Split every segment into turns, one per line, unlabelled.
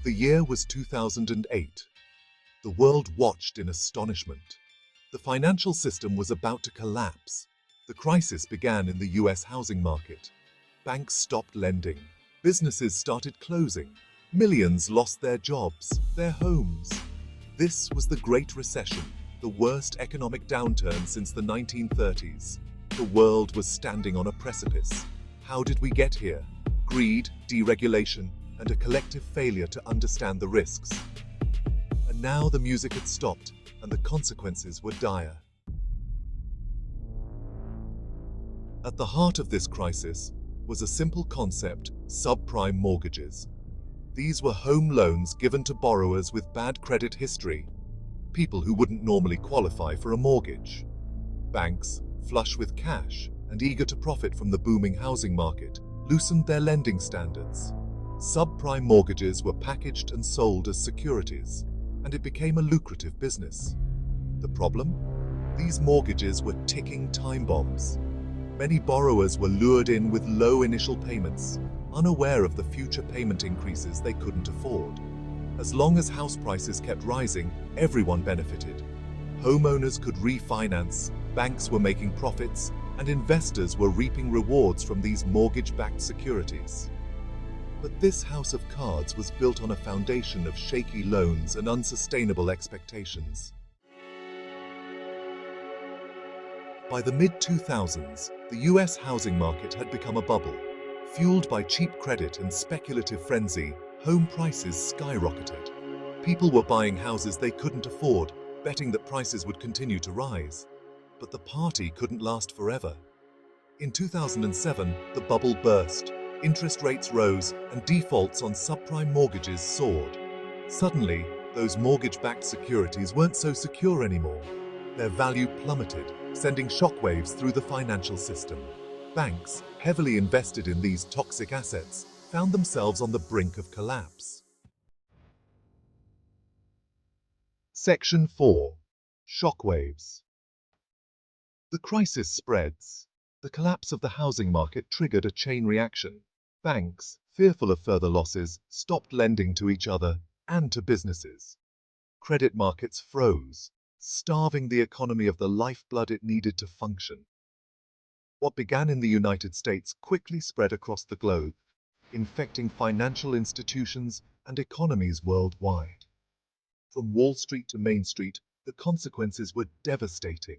The year was 2008. The world watched in astonishment. The financial system was about to collapse. The crisis began in the US housing market. Banks stopped lending. Businesses started closing. Millions lost their jobs, their homes. This was the Great Recession, the worst economic downturn since the 1930s. The world was standing on a precipice. How did we get here? Greed, deregulation, and a collective failure to understand the risks. And now the music had stopped, and the consequences were dire. At the heart of this crisis was a simple concept: subprime mortgages. These were home loans given to borrowers with bad credit history, people who wouldn't normally qualify for a mortgage. Banks, flush with cash and eager to profit from the booming housing market, loosened their lending standards. Subprime mortgages were packaged and sold as securities, and it became a lucrative business. The problem? These mortgages were ticking time bombs. Many borrowers were lured in with low initial payments, unaware of the future payment increases they couldn't afford. As long as house prices kept rising, everyone benefited. Homeowners could refinance, banks were making profits, and investors were reaping rewards from these mortgage-backed securities. But this house of cards was built on a foundation of shaky loans and unsustainable expectations. By the mid-2000s, the US housing market had become a bubble. Fueled by cheap credit and speculative frenzy, home prices skyrocketed. People were buying houses they couldn't afford, betting that prices would continue to rise. But the party couldn't last forever. In 2007, the bubble burst. Interest rates rose, and defaults on subprime mortgages soared. Suddenly, those mortgage-backed securities weren't so secure anymore. Their value plummeted, sending shockwaves through the financial system. Banks, heavily invested in these toxic assets, found themselves on the brink of collapse. Section 4. Shockwaves. The crisis spreads. The collapse of the housing market triggered a chain reaction. Banks, fearful of further losses, stopped lending to each other and to businesses. Credit markets froze, starving the economy of the lifeblood it needed to function. What began in the United States quickly spread across the globe, infecting financial institutions and economies worldwide. From Wall Street to Main Street, the consequences were devastating.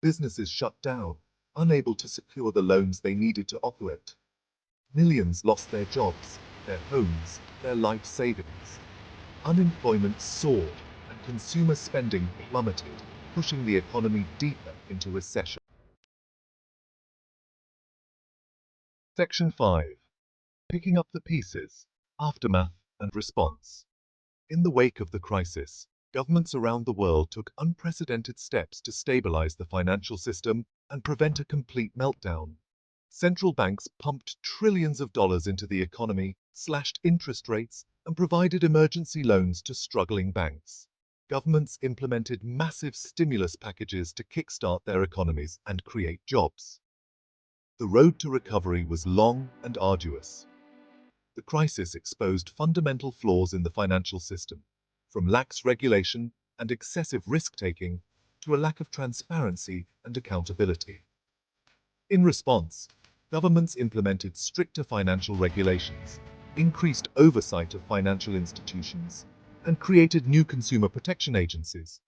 Businesses shut down, unable to secure the loans they needed to operate. Millions lost their jobs, their homes, their life savings. Unemployment soared, and consumer spending plummeted, pushing the economy deeper into recession. Section 5. Picking up the pieces, aftermath and response. In the wake of the crisis, governments around the world took unprecedented steps to stabilize the financial system and prevent a complete meltdown. Central banks pumped trillions of dollars into the economy, slashed interest rates, and provided emergency loans to struggling banks. Governments implemented massive stimulus packages to kickstart their economies and create jobs. The road to recovery was long and arduous. The crisis exposed fundamental flaws in the financial system, from lax regulation and excessive risk-taking to a lack of transparency and accountability. In response, governments implemented stricter financial regulations, increased oversight of financial institutions, and created new consumer protection agencies.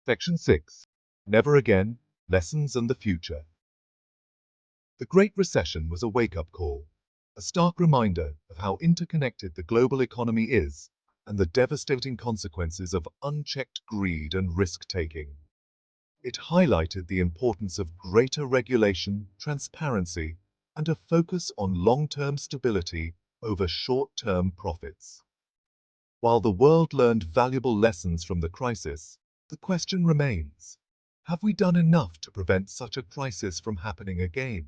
Section 6. Never Again: Lessons and the Future. The Great Recession was a wake-up call, a stark reminder of how interconnected the global economy is and the devastating consequences of unchecked greed and risk-taking. It highlighted the importance of greater regulation, transparency, and a focus on long-term stability over short-term profits. While the world learned valuable lessons from the crisis, the question remains: have we done enough to prevent such a crisis from happening again?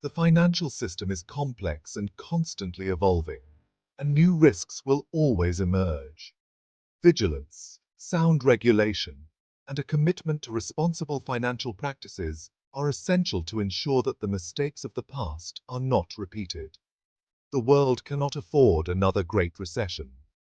The financial system is complex and constantly evolving, and new risks will always emerge. Vigilance, sound regulation, and a commitment to responsible financial practices are essential to ensure that the mistakes of the past are not repeated. The world cannot afford another Great Recession.